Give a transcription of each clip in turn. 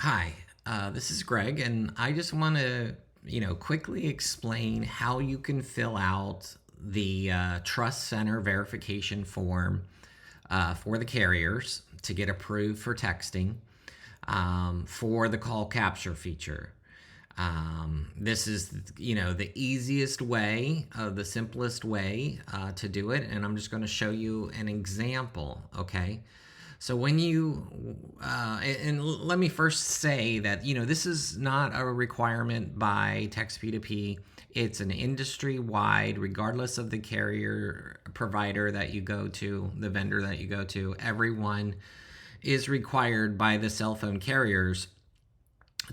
Hi, this is Greg, and I just want to, quickly explain how you can fill out the Trust Center verification form for the carriers to get approved for texting for the call capture feature. This is, the easiest way, the simplest way to do it, and I'm just going to show you an example, okay? So when and let me first say that, this is not a requirement by TextP2P. It's an industry-wide, regardless of the carrier provider that you go to, the vendor that you go to, everyone is required by the cell phone carriers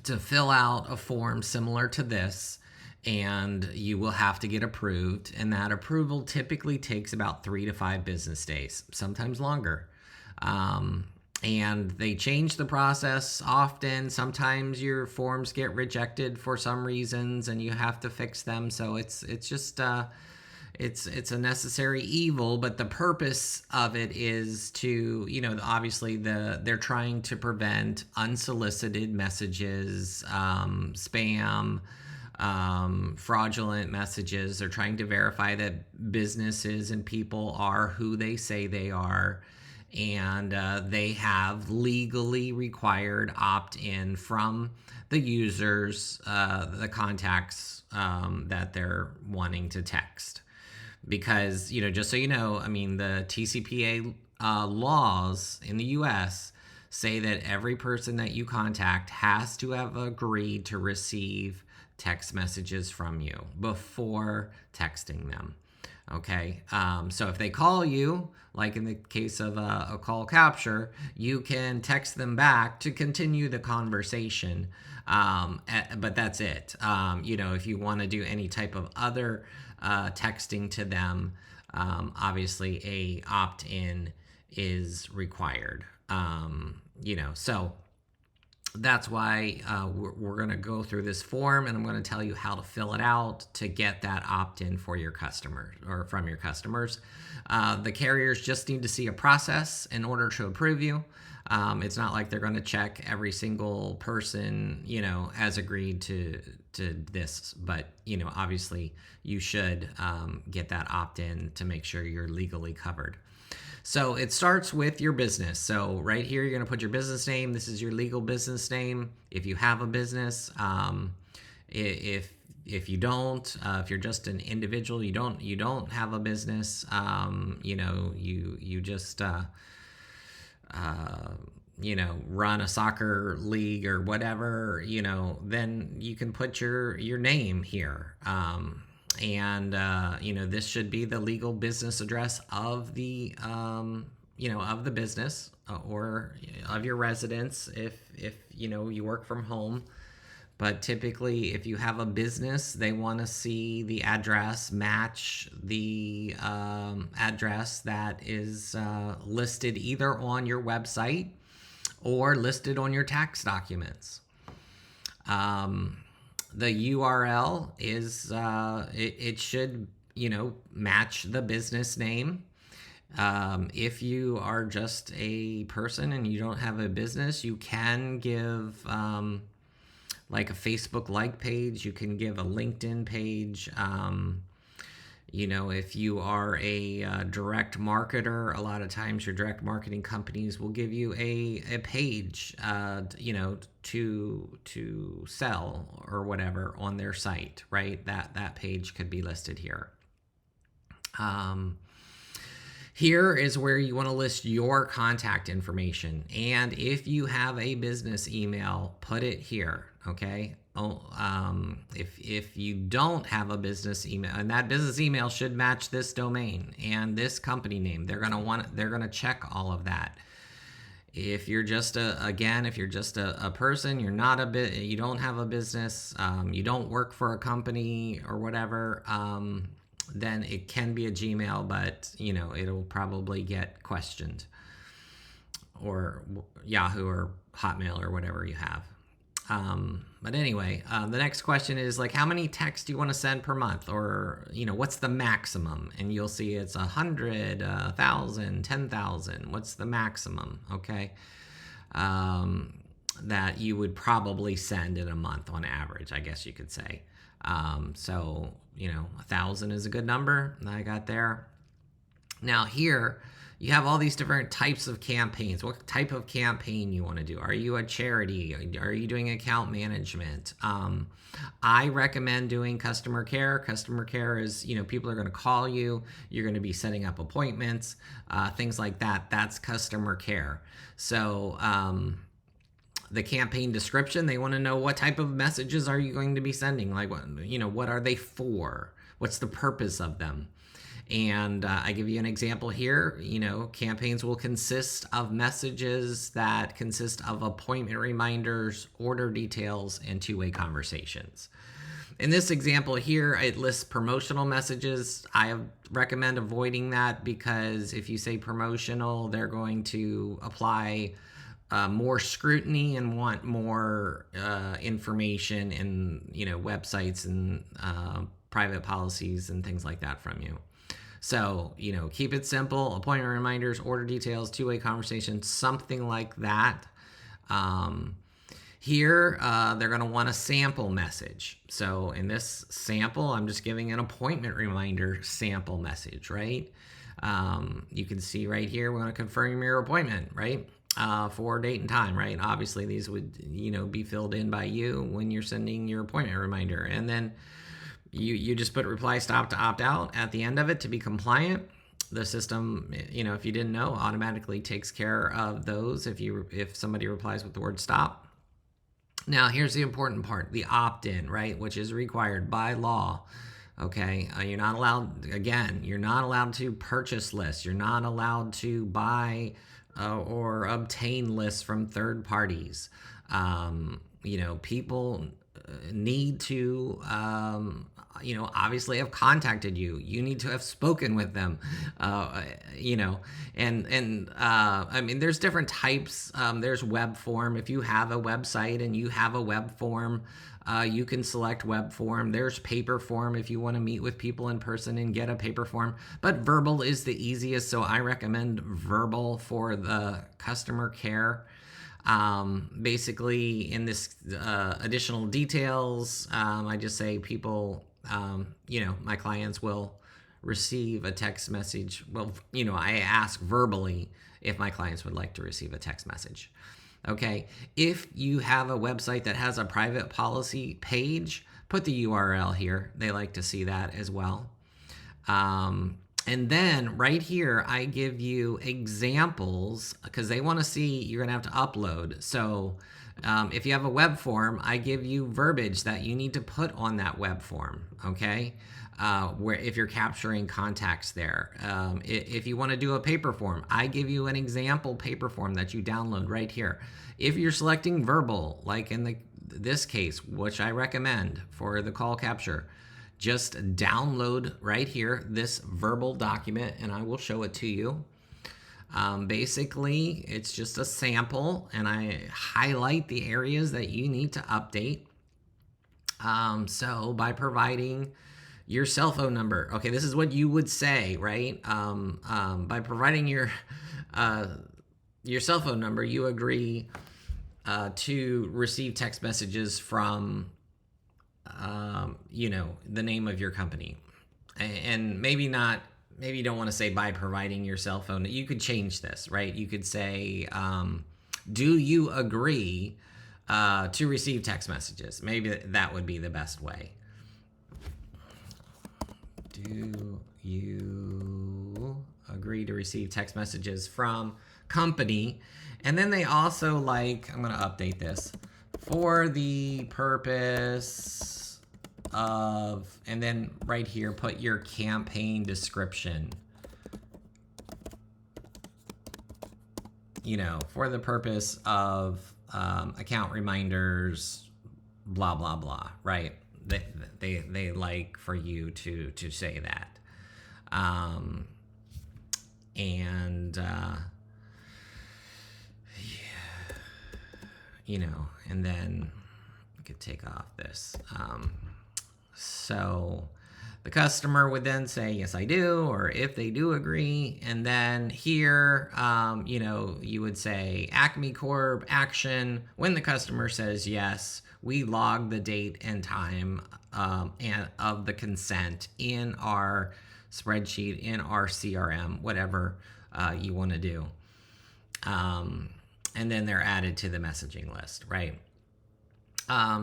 to fill out a form similar to this, and you will have to get approved. And that approval typically takes about 3 to 5 business days, sometimes longer. And they change the process often. Sometimes your forms get rejected for some reasons, and you have to fix them. So it's just it's a necessary evil, but the purpose of it is to, obviously they're trying to prevent unsolicited messages, spam, fraudulent messages. They're trying to verify that businesses and people are who they say they are, and they have legally required opt-in from the users, the contacts that they're wanting to text. Because, just so you know, I mean, the TCPA laws in the US say that every person that you contact has to have agreed to receive text messages from you before texting them. Okay, so if they call you, like in the case of a call capture, you can text them back to continue the conversation, but that's it. If you want to do any type of other texting to them, obviously a opt-in is required. So that's why we're going to go through this form, and I'm going to tell you how to fill it out to get that opt-in for your customers or from your customers. The carriers just need to see a process in order to approve you. It's not like they're going to check every single person, has agreed to this, but obviously you should get that opt-in to make sure you're legally covered. So it starts with your business. So right here, you're going to put your business name. This is your legal business name. If you have a business, if you don't, if you're just an individual, you don't have a business. You just run a soccer league or whatever. Then you can put your name here. And this should be the legal business address of the of the business, or of your residence if you work from home. But typically, if you have a business, they want to see the address match the address that is listed either on your website or listed on your tax documents. The URL is it should match the business name. If you are just a person and you don't have a business, you can give like a Facebook like page. You can give a LinkedIn page. If you are a direct marketer, a lot of times your direct marketing companies will give you a page, to sell or whatever on their site, right? That page could be listed here. Here is where you want to list your contact information. And if you have a business email, put it here, okay? If you don't have a business email, and that business email should match this domain and this company name, they're gonna check all of that. If you're just a person, you don't have a business, you don't work for a company or whatever, then it can be a Gmail, but it'll probably get questioned, or Yahoo or Hotmail or whatever you have. But anyway, the next question is like, how many texts do you want to send per month? Or, what's the maximum? And you'll see it's 100, 1,000, 10,000. What's the maximum? Okay. that you would probably send in a month on average, I guess you could say. So, 1,000 is a good number that I got there. Now here, you have all these different types of campaigns. What type of campaign you want to do? Are you a charity? Are you doing account management? I recommend doing customer care. Customer care is, people are going to call you. You're going to be setting up appointments, things like that. That's customer care. So, the campaign description, they want to know what type of messages are you going to be sending? Like, what are they for? What's the purpose of them? And I give you an example here. Campaigns will consist of messages that consist of appointment reminders, order details, and two-way conversations. In this example here, it lists promotional messages. I recommend avoiding that because if you say promotional, they're going to apply more scrutiny and want more information and websites and private policies and things like that from you. So, keep it simple. Appointment reminders, order details, two-way conversation, something like that. Here, they're going to want a sample message. So in this sample, I'm just giving an appointment reminder sample message, right? You can see right here, we're going to confirm your appointment, right? For date and time, right? Obviously, these would, be filled in by you when you're sending your appointment reminder. And then you just put reply stop to opt out at the end of it to be compliant. The system, if you didn't know, automatically takes care of those if somebody replies with the word stop. Now, here's the important part, the opt-in, right, which is required by law. Okay, you're not allowed to purchase lists. You're not allowed to buy or obtain lists from third parties. People need to, obviously have contacted you. You need to have spoken with them, I mean, there's different types. There's web form. If you have a website and you have a web form, you can select web form. There's paper form if you want to meet with people in person and get a paper form. But verbal is the easiest, so I recommend verbal for the customer care. Basically, in this additional details, I just say people, my clients will receive a text message. Well, I ask verbally if my clients would like to receive a text message. Okay, if you have a website that has a private policy page, put the URL here. They like to see that as well. And then right here, I give you examples because they want to see you're going to have to upload. So if you have a web form, I give you verbiage that you need to put on that web form, okay? Where if you're capturing contacts there. If you want to do a paper form, I give you an example paper form that you download right here. If you're selecting verbal, like in this case, which I recommend for the call capture, just download right here this verbal document and I will show it to you. Basically, it's just a sample and I highlight the areas that you need to update. So by providing your cell phone number, okay, this is what you would say, right? By providing your cell phone number, you agree to receive text messages from the name of your company. And maybe you don't want to say by providing your cell phone. You could change this, right? You could say, do you agree to receive text messages? Maybe that would be the best way. Do you agree to receive text messages from company? And then they also I'm going to update this, for the purpose of, and then right here, put your campaign description. For the purpose of account reminders, blah, blah, blah, right? They like for you to say that. And then I could take off this. So The customer would then say, yes, I do, or if they do agree. And then here, you would say Acme Corp action. When the customer says yes, we log the date and time and of the consent in our spreadsheet, in our CRM, whatever you want to do. And then they're added to the messaging list, right?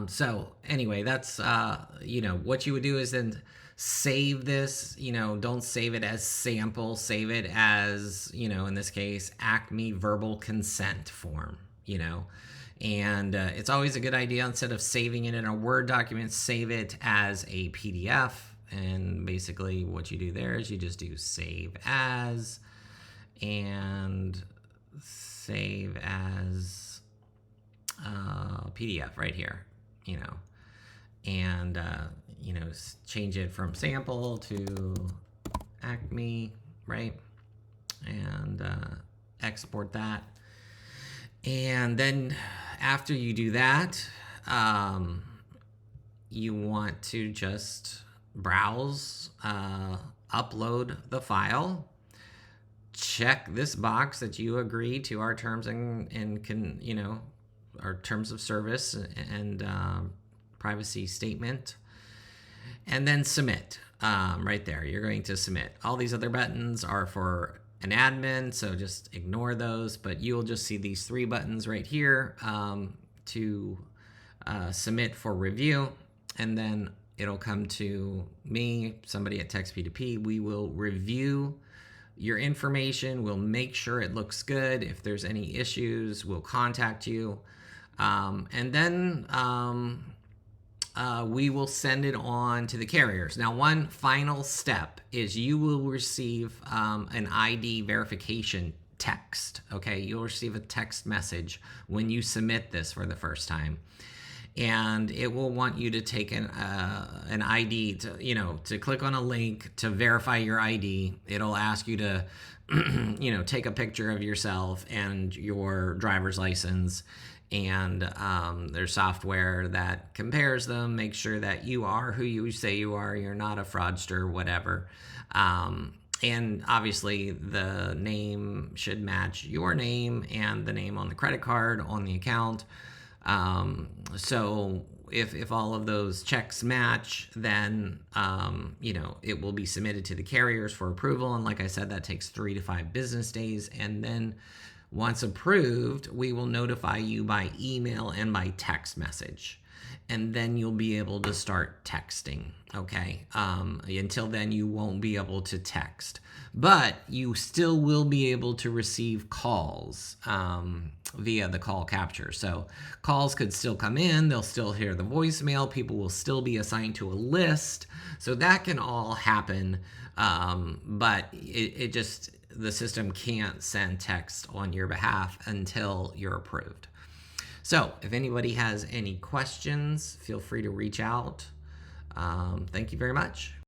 So anyway, that's, what you would do is then save this, don't save it as sample, save it as, in this case, Acme verbal consent form, and it's always a good idea, instead of saving it in a Word document, save it as a PDF. And basically what you do there is you just do save as and save as PDF right here, and change it from sample to Acme, right? And export that. And then after you do that, you want to just browse, upload the file, check this box that you agree to our terms and our terms of service and privacy statement, and then submit. Right there, you're going to submit. All these other buttons are for an admin, so just ignore those, but you'll just see these 3 buttons right here to submit for review, and then it'll come to me, somebody at TextP2P. We will review your information. We'll make sure it looks good. If there's any issues, we'll contact you. And then we will send it on to the carriers. Now, one final step is you will receive an ID verification text. Okay, you'll receive a text message when you submit this for the first time. And it will want you to take an ID to click on a link to verify your ID. It'll ask you to, take a picture of yourself and your driver's license. And there's software that compares them, make sure that you are who you say you are, you're not a fraudster, whatever. And obviously the name should match your name and the name on the credit card on the account. So if all of those checks match, then, it will be submitted to the carriers for approval. And like I said, that takes 3 to 5 business days. And then once approved, we will notify you by email and by text message. And then you'll be able to start texting, okay? Until then, you won't be able to text. But you still will be able to receive calls via the call capture. So calls could still come in. They'll still hear the voicemail. People will still be assigned to a list. So that can all happen. But the system can't send text on your behalf until you're approved. So if anybody has any questions, feel free to reach out. Thank you very much.